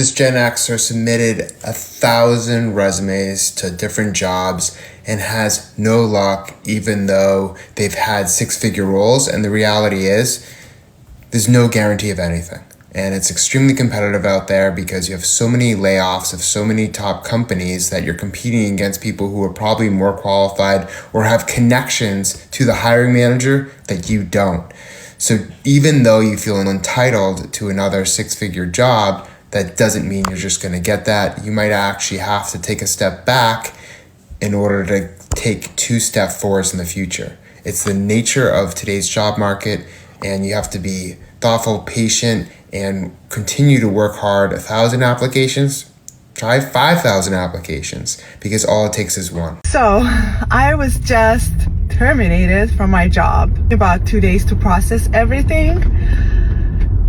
This Gen Xer submitted 1,000 resumes to different jobs and has no luck, even though they've had six-figure roles. And the reality is, there's no guarantee of anything. And it's extremely competitive out there because you have so many layoffs of so many top companies that you're competing against people who are probably more qualified or have connections to the hiring manager that you don't. So even though you feel entitled to another six-figure job, that doesn't mean you're just going to get that. You might actually have to take a step back in order to take two steps forwards in the future. It's the nature of today's job market, and you have to be thoughtful, patient, and continue to work hard. 1,000 applications, try 5,000 applications, because all it takes is one. So I was just terminated from my job. About 2 days to process everything.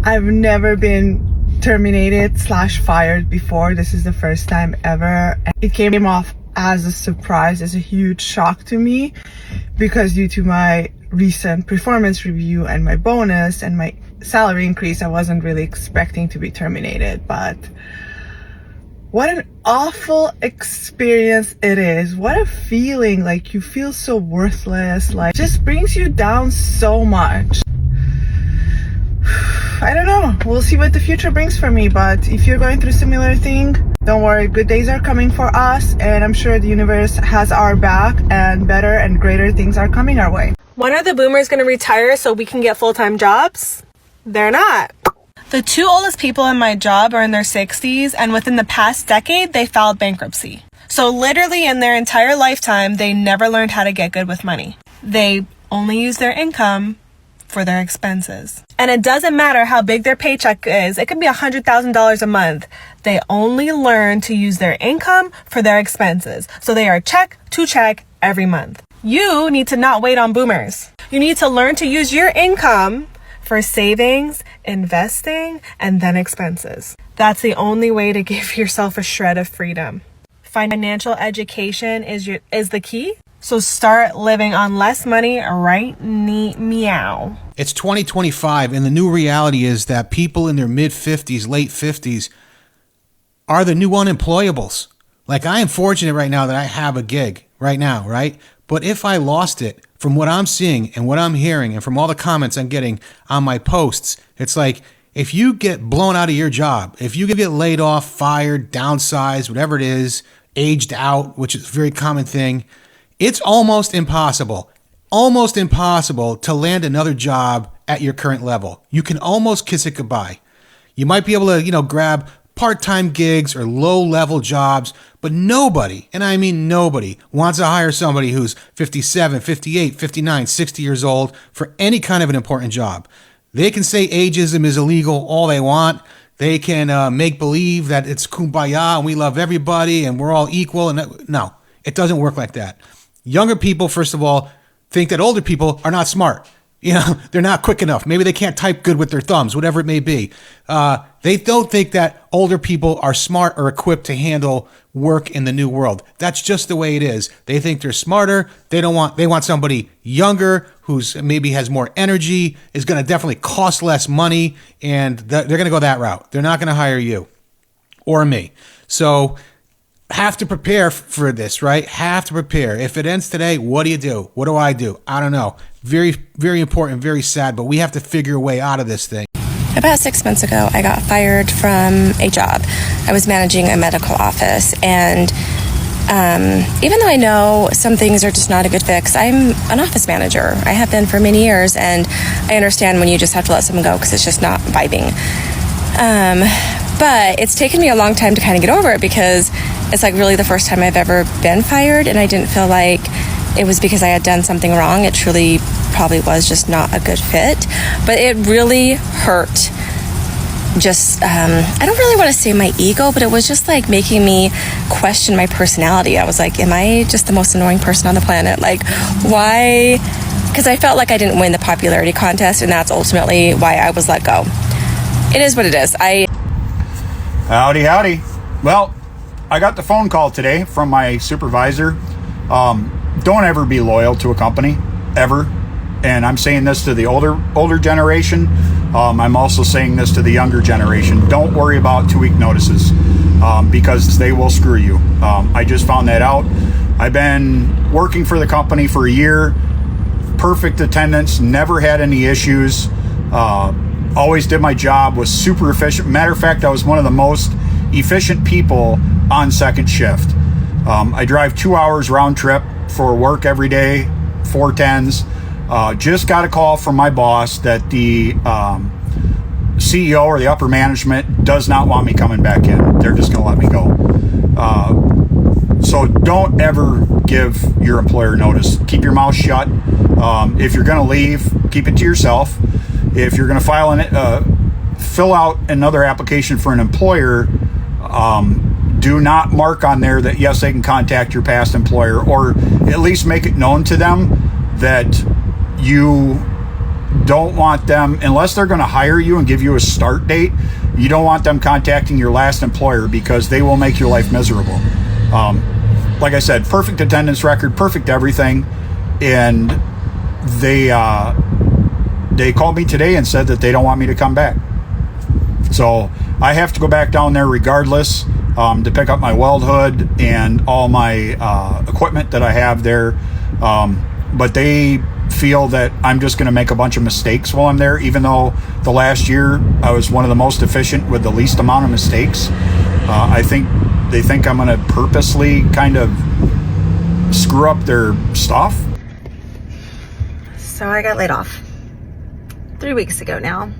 I've never been terminated/fired before. This is the first time ever. It came off as a surprise, as a huge shock to me, because due to my recent performance review and my bonus and my salary increase, I wasn't really expecting to be terminated. But what an awful experience it is. What a feeling, like you feel so worthless, like just brings you down so much. I don't know. We'll see what the future brings for me, but if you're going through a similar thing, don't worry, good days are coming for us, and I'm sure the universe has our back, and better and greater things are coming our way. When are the boomers going to retire so we can get full-time jobs? They're not. The two oldest people in my job are in their 60s, and within the past decade, they filed bankruptcy. So literally in their entire lifetime, they never learned how to get good with money. They only use their income for their expenses. And it doesn't matter how big their paycheck is. It could be $100,000 a month. They only learn to use their income for their expenses. So they are check to check every month. You need to not wait on boomers. You need to learn to use your income for savings, investing, and then expenses. That's the only way to give yourself a shred of freedom. Financial education is the key. So start living on less money right meow. It's 2025, and the new reality is that people in their mid-50s, late 50s are the new unemployables. Like, I am fortunate right now that I have a gig right now, right? But if I lost it, from what I'm seeing and what I'm hearing and from all the comments I'm getting on my posts, it's like, if you get blown out of your job, if you get laid off, fired, downsized, whatever it is, aged out, which is a very common thing, it's almost impossible to land another job at your current level. You can almost kiss it goodbye. You might be able to, grab part-time gigs or low-level jobs, but nobody, and I mean nobody, wants to hire somebody who's 57, 58, 59, 60 years old for any kind of an important job. They can say ageism is illegal all they want. They can make believe that it's kumbaya and we love everybody and we're all equal. And no, it doesn't work like that. Younger people, first of all, think that older people are not smart. They're not quick enough. Maybe they can't type good with their thumbs, whatever it may be. They don't think that older people are smart or equipped to handle work in the new world. That's just the way it is. They think they're smarter. They want somebody younger who's maybe has more energy, is going to definitely cost less money, and they're going to go that route. They're not going to hire you or me. So have to prepare for this, right? Have to prepare. If it ends today, what do? What do? I don't know. Very, very important, very sad, but we have to figure a way out of this thing. About 6 months ago, I got fired from a job. I was managing a medical office, and even though I know some things are just not a good fix, I'm an office manager. I have been for many years, and I understand when you just have to let someone go because it's just not vibing. But it's taken me a long time to kind of get over it because it's like really the first time I've ever been fired, and I didn't feel like it was because I had done something wrong. It truly probably was just not a good fit, but it really hurt. Just, I don't really want to say my ego, but it was just like making me question my personality. I was like, am I just the most annoying person on the planet? Like, why? Because I felt like I didn't win the popularity contest, and that's ultimately why I was let go. It is what it is. Howdy. Well, I got the phone call today from my supervisor. Don't ever be loyal to a company, ever. And I'm saying this to the older generation. I'm also saying this to the younger generation. Don't worry about 2-week notices because they will screw you. I just found that out. I've been working for the company for a year. Perfect attendance, never had any issues. Always did my job, was super efficient. Matter of fact, I was one of the most efficient people on second shift. I drive 2 hours round trip for work every day, 410s. Just got a call from my boss that the CEO or the upper management does not want me coming back in. They're just going to let me go. So don't ever give your employer notice. Keep your mouth shut. If you're going to leave, keep it to yourself. If you're going to fill out another application for an employer, do not mark on there that yes, they can contact your past employer, or at least make it known to them that you don't want them, unless they're going to hire you and give you a start date, you don't want them contacting your last employer because they will make your life miserable. Like I said, perfect attendance record, perfect everything. And they called me today and said that they don't want me to come back. So I have to go back down there regardless to pick up my weld hood and all my equipment that I have there. But they feel that I'm just going to make a bunch of mistakes while I'm there, even though the last year I was one of the most efficient with the least amount of mistakes. I think they think I'm going to purposely kind of screw up their stuff. So I got laid off 3 weeks ago now.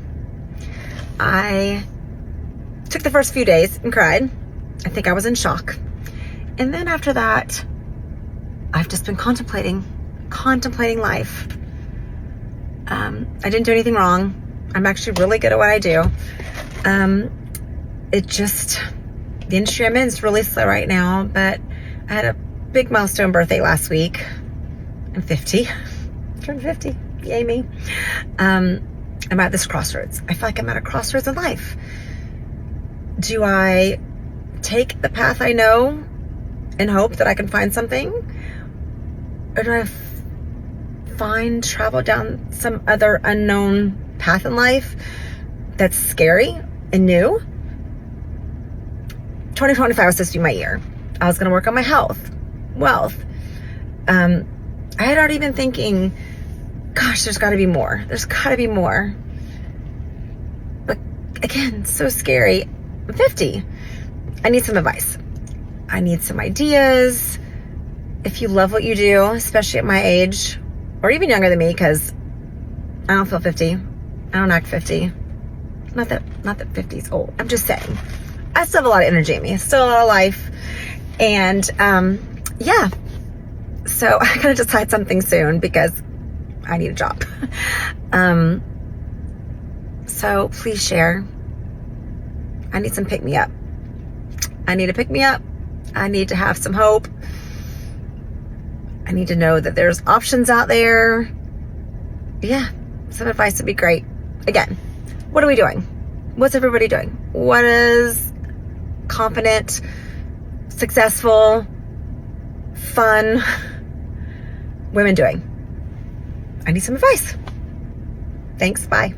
I took the first few days and cried. I think I was in shock. And then after that, I've just been contemplating life. I didn't do anything wrong. I'm actually really good at what I do. The industry I'm in is really slow right now, but I had a big milestone birthday last week. I'm 50. Turned 50. Yay me. I'm at this crossroads. I feel like I'm at a crossroads in life. Do I take the path I know and hope that I can find something? Or do I travel down some other unknown path in life that's scary and new? 2025 was supposed to be my year. I was going to work on my health, wealth. I had already been thinking, gosh, there's got to be more. There's got to be more. But again, so scary. I'm 50. I need some advice. I need some ideas. If you love what you do, especially at my age, or even younger than me, because I don't feel 50. I don't act 50. Not that 50 is old. I'm just saying. I still have a lot of energy in me. Still a lot of life. And yeah. So I gotta decide something soon because I need a job. So please share. I need some pick me up. I need to pick me up. I need to have some hope. I need to know that there's options out there. Yeah, some advice would be great. Again, what are we doing? What's everybody doing? What is confident, successful, fun women doing? I need some advice. Thanks, bye.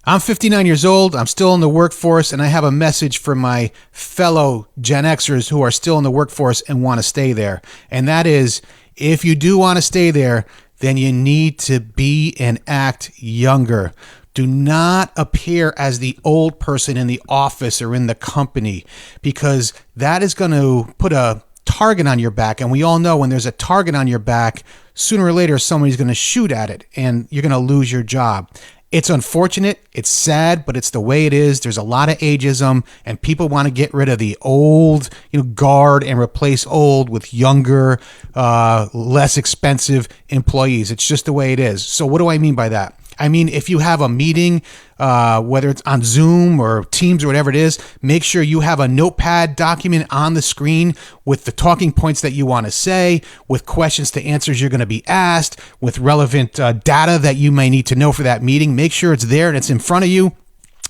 I'm 59 years old. I'm still in the workforce, and I have a message for my fellow Gen Xers who are still in the workforce and want to stay there. And that is, if you do want to stay there, then you need to be and act younger. Do not appear as the old person in the office or in the company, because that is going to put a target on your back. And we all know when there's a target on your back, sooner or later, somebody's going to shoot at it and you're going to lose your job. It's unfortunate, it's sad, but it's the way it is. There's a lot of ageism, and people want to get rid of the old, guard and replace old with younger, less expensive employees. It's just the way it is. So what do I mean by that? I mean, if you have a meeting, whether it's on Zoom or Teams or whatever it is, make sure you have a notepad document on the screen with the talking points that you want to say, with questions to answers you're going to be asked, with relevant data that you may need to know for that meeting. Make sure it's there and it's in front of you,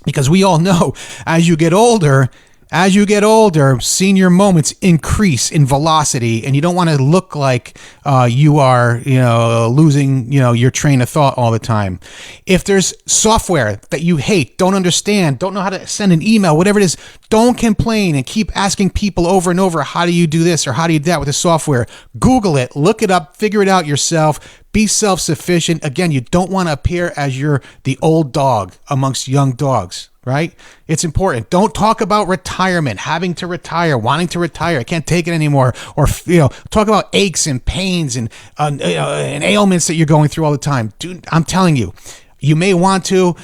because we all know as you get older, As you get older, senior moments increase in velocity, and you don't want to look like you are, losing, your train of thought all the time. If there's software that you hate, don't understand, don't know how to send an email, whatever it is, don't complain and keep asking people over and over, how do you do this or how do you do that with the software? Google it, look it up, figure it out yourself. Be self-sufficient. Again, you don't want to appear as you're the old dog amongst young dogs. Right? It's important. Don't talk about retirement, having to retire, wanting to retire. I can't take it anymore. Or, talk about aches and pains and ailments that you're going through all the time. Dude, I'm telling you, you may want to,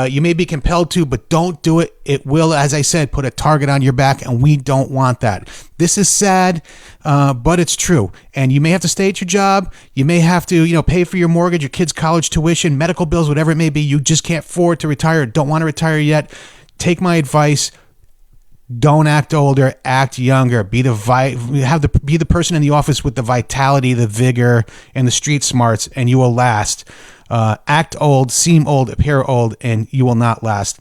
you may be compelled to, but don't do it. It will, as I said, put a target on your back, and we don't want that. This is sad, but it's true. And you may have to stay at your job. You may have to, pay for your mortgage, your kids' college tuition, medical bills, whatever it may be. You just can't afford to retire, don't want to retire yet. Take my advice. Don't act older, act younger. Be the person in the office with the vitality, the vigor, and the street smarts, and you will last. Act old, seem old, appear old, and you will not last.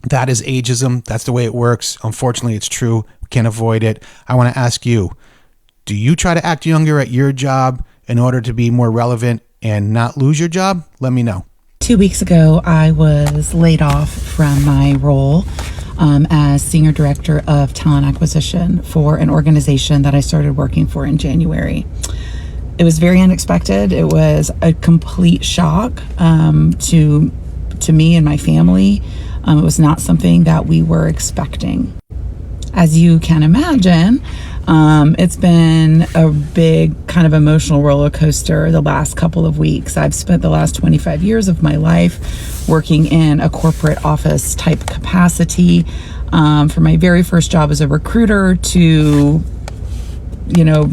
That is ageism. That's the way it works. Unfortunately, it's true. We can't avoid it. I want to ask you, do you try to act younger at your job in order to be more relevant and not lose your job? Let me know. 2 weeks ago, I was laid off from my role as Senior Director of Talent Acquisition for an organization that I started working for in January. It was very unexpected. It was a complete shock to me and my family. It was not something that we were expecting. As you can imagine, it's been a big kind of emotional roller coaster the last couple of weeks. I've spent the last 25 years of my life working in a corporate office type capacity, from my very first job as a recruiter to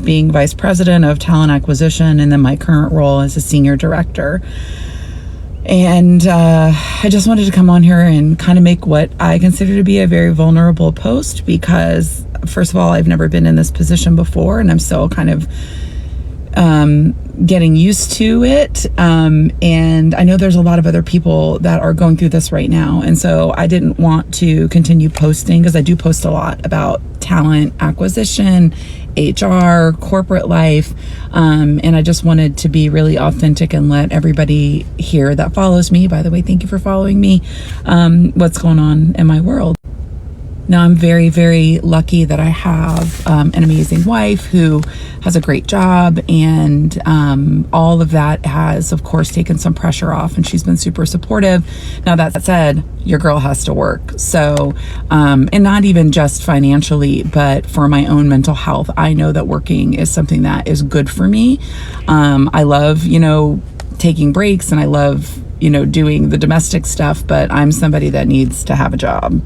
being vice president of talent acquisition, and then my current role as a senior director. And I just wanted to come on here and kind of make what I consider to be a very vulnerable post, because first of all, I've never been in this position before, and I'm still kind of getting used to it. And I know there's a lot of other people that are going through this right now. And so I didn't want to continue posting, because I do post a lot about talent acquisition, HR, corporate life. And I just wanted to be really authentic and let everybody hear that follows me. By the way, thank you for following me. What's going on in my world. Now, I'm very, very lucky that I have an amazing wife who has a great job, and all of that has, of course, taken some pressure off, and she's been super supportive. Now, that said, your girl has to work. So, and not even just financially, but for my own mental health, I know that working is something that is good for me. I love, taking breaks, and I love, doing the domestic stuff, but I'm somebody that needs to have a job.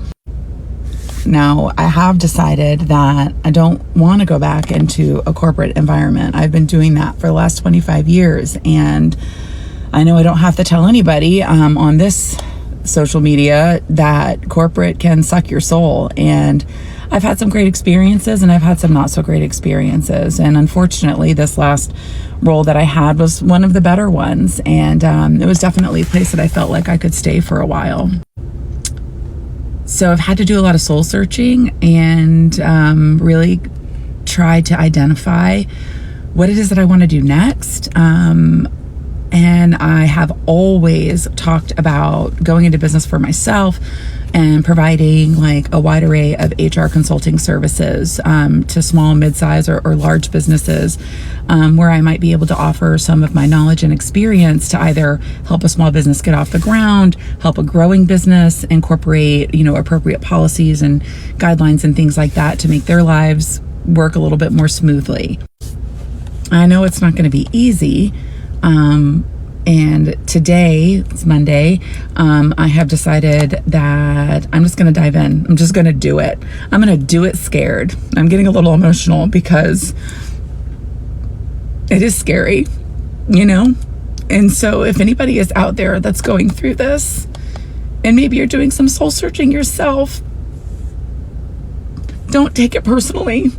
Now, I have decided that I don't want to go back into a corporate environment. I've been doing that for the last 25 years, and I know I don't have to tell anybody on this social media that corporate can suck your soul. And I've had some great experiences, and I've had some not so great experiences. And unfortunately, this last role that I had was one of the better ones. And it was definitely a place that I felt like I could stay for a while. So I've had to do a lot of soul searching and really try to identify what it is that I want to do next. And I have always talked about going into business for myself and providing like a wide array of HR consulting services to small, mid-size, or large businesses, where I might be able to offer some of my knowledge and experience to either help a small business get off the ground, help a growing business incorporate, appropriate policies and guidelines and things like that to make their lives work a little bit more smoothly. I know it's not going to be easy. And today, it's Monday, I have decided that I'm just going to dive in. I'm just going to do it. I'm going to do it scared. I'm getting a little emotional because it is scary, And so if anybody is out there that's going through this, and maybe you're doing some soul searching yourself, don't take it personally.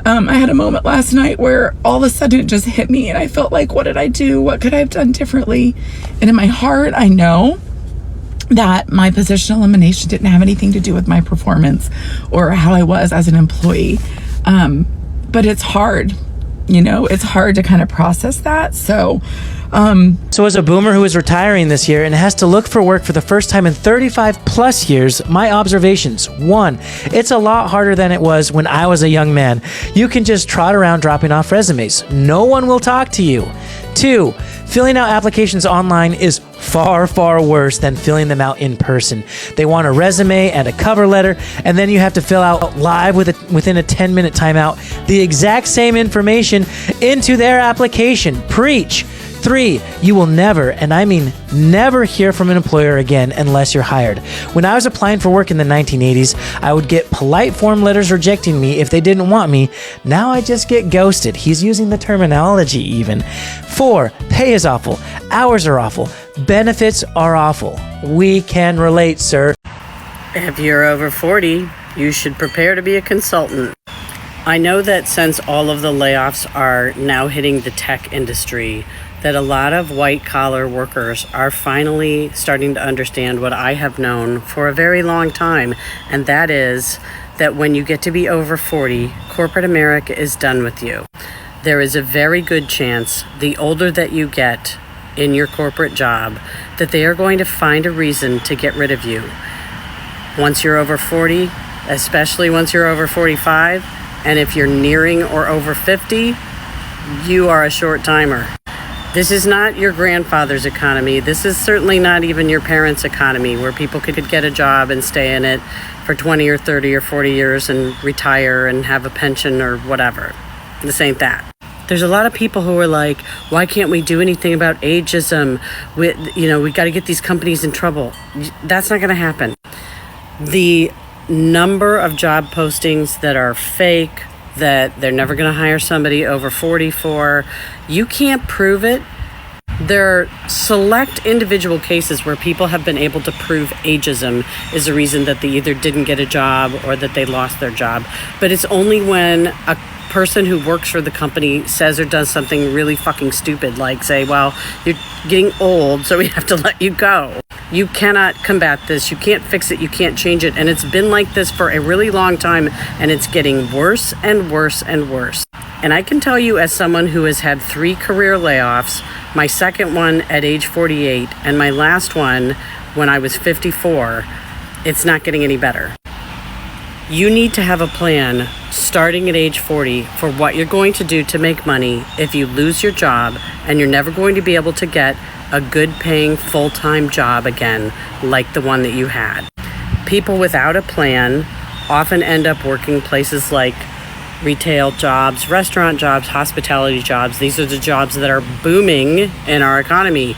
I had a moment last night where all of a sudden it just hit me, and I felt like, what did I do? What could I have done differently? And in my heart, I know that my position elimination didn't have anything to do with my performance or how I was as an employee. But it's hard, it's hard to kind of process that. So as a boomer who is retiring this year and has to look for work for the first time in 35 plus years, my observations: 1, it's a lot harder than it was when I was a young man. You can just trot around dropping off resumes. No one will talk to you. 2, filling out applications online is far, far worse than filling them out in person. They want a resume and a cover letter, and then you have to fill out live within a 10-minute timeout the exact same information into their application. Preach. 3, you will never, and I mean never, hear from an employer again unless you're hired. When I was applying for work in the 1980s, I would get polite form letters rejecting me if they didn't want me. Now I just get ghosted. He's using the terminology even. 4, pay is awful. Hours are awful. Benefits are awful. We can relate, sir. If you're over 40, you should prepare to be a consultant. I know that since all of the layoffs are now hitting the tech industry, that a lot of white-collar workers are finally starting to understand what I have known for a very long time, and that is that when you get to be over 40, corporate America is done with you. There is a very good chance, the older that you get in your corporate job, that they are going to find a reason to get rid of you. Once you're over 40, especially once you're over 45, and if you're nearing or over 50, you are a short timer. This is not your grandfather's economy. This is certainly not even your parents' economy, where people could get a job and stay in it for 20 or 30 or 40 years and retire and have a pension or whatever. This ain't that. There's a lot of people who are like, why can't we do anything about ageism? We got to get these companies in trouble. That's not going to happen. The number of job postings that are fake, that they're never going to hire somebody over 40 for, you can't prove it. There are select individual cases where people have been able to prove ageism is the reason that they either didn't get a job or that they lost their job. But it's only when a person who works for the company says or does something really fucking stupid, like say, well, you're getting old, so we have to let you go. You cannot combat this. You can't fix it. You can't change it. And it's been like this for a really long time, and it's getting worse and worse and worse. And I can tell you, as someone who has had 3 career layoffs, my second one at age 48 and my last one when I was 54, it's not getting any better. You need to have a plan starting at age 40 for what you're going to do to make money if you lose your job and you're never going to be able to get a good paying full-time job again like the one that you had. People without a plan often end up working places like retail jobs, restaurant jobs, hospitality jobs. These are the jobs that are booming in our economy.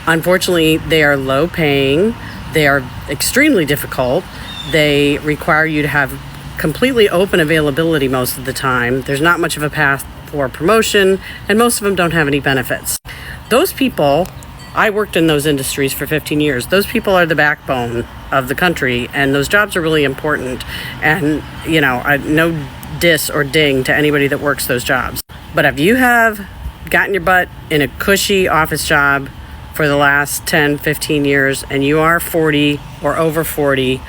Unfortunately, they are low paying. They are extremely difficult. They require you to have completely open availability most of the time. There's not much of a path for promotion, and most of them don't have any benefits. Those people, I worked in those industries for 15 years. Those people are the backbone of the country, and those jobs are really important. And, no diss or ding to anybody that works those jobs. But if you have gotten your butt in a cushy office job for the last 10, 15 years, and you are 40 or over 40,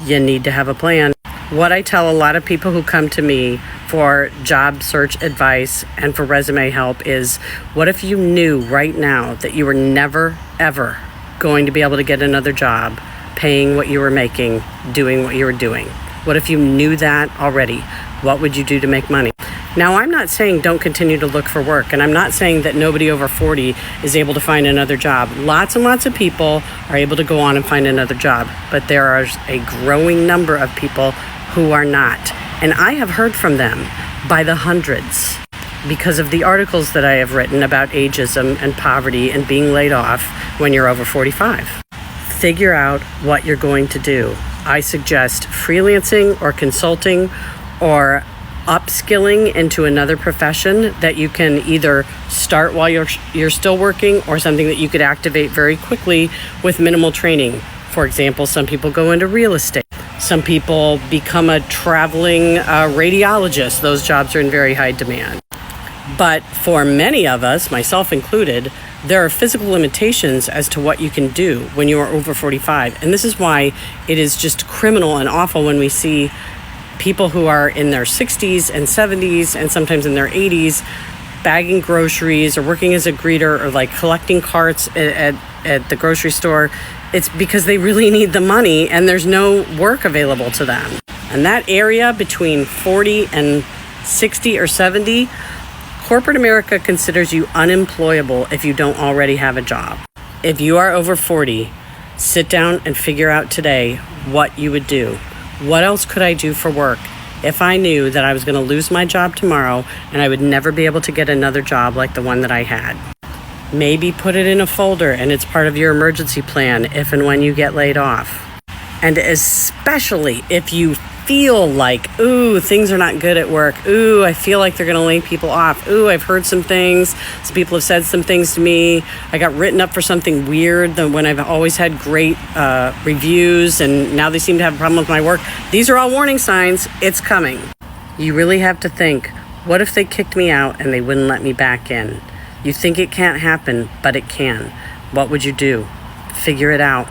you need to have a plan. What I tell a lot of people who come to me for job search advice and for resume help is, what if you knew right now that you were never, ever going to be able to get another job paying what you were making, doing what you were doing? What if you knew that already? What would you do to make money? Now, I'm not saying don't continue to look for work, and I'm not saying that nobody over 40 is able to find another job. Lots and lots of people are able to go on and find another job, but there are a growing number of people who are not. And I have heard from them by the hundreds because of the articles that I have written about ageism and poverty and being laid off when you're over 45. Figure out what you're going to do. I suggest freelancing or consulting or upskilling into another profession that you can either start while you're still working, or something that you could activate very quickly with minimal training. For example, some people go into real estate. Some people become a traveling radiologist. Those jobs are in very high demand. But for many of us, myself included, there are physical limitations as to what you can do when you are over 45. And this is why it is just criminal and awful when we see people who are in their 60s and 70s and sometimes in their 80s bagging groceries or working as a greeter or like collecting carts at the grocery store. It's because they really need the money and there's no work available to them. And that area between 40 and 60 or 70, corporate America considers you unemployable if you don't already have a job. If you are over 40, sit down and figure out today what you would do. What else could I do for work if I knew that I was going to lose my job tomorrow and I would never be able to get another job like the one that I had? Maybe put it in a folder and it's part of your emergency plan if and when you get laid off. And especially if you feel like, ooh, things are not good at work. Ooh, I feel like they're going to lay people off. Ooh, I've heard some things. Some people have said some things to me. I got written up for something weird when I've always had great reviews and now they seem to have a problem with my work. These are all warning signs. It's coming. You really have to think, what if they kicked me out and they wouldn't let me back in? You think it can't happen, but it can. What would you do? Figure it out.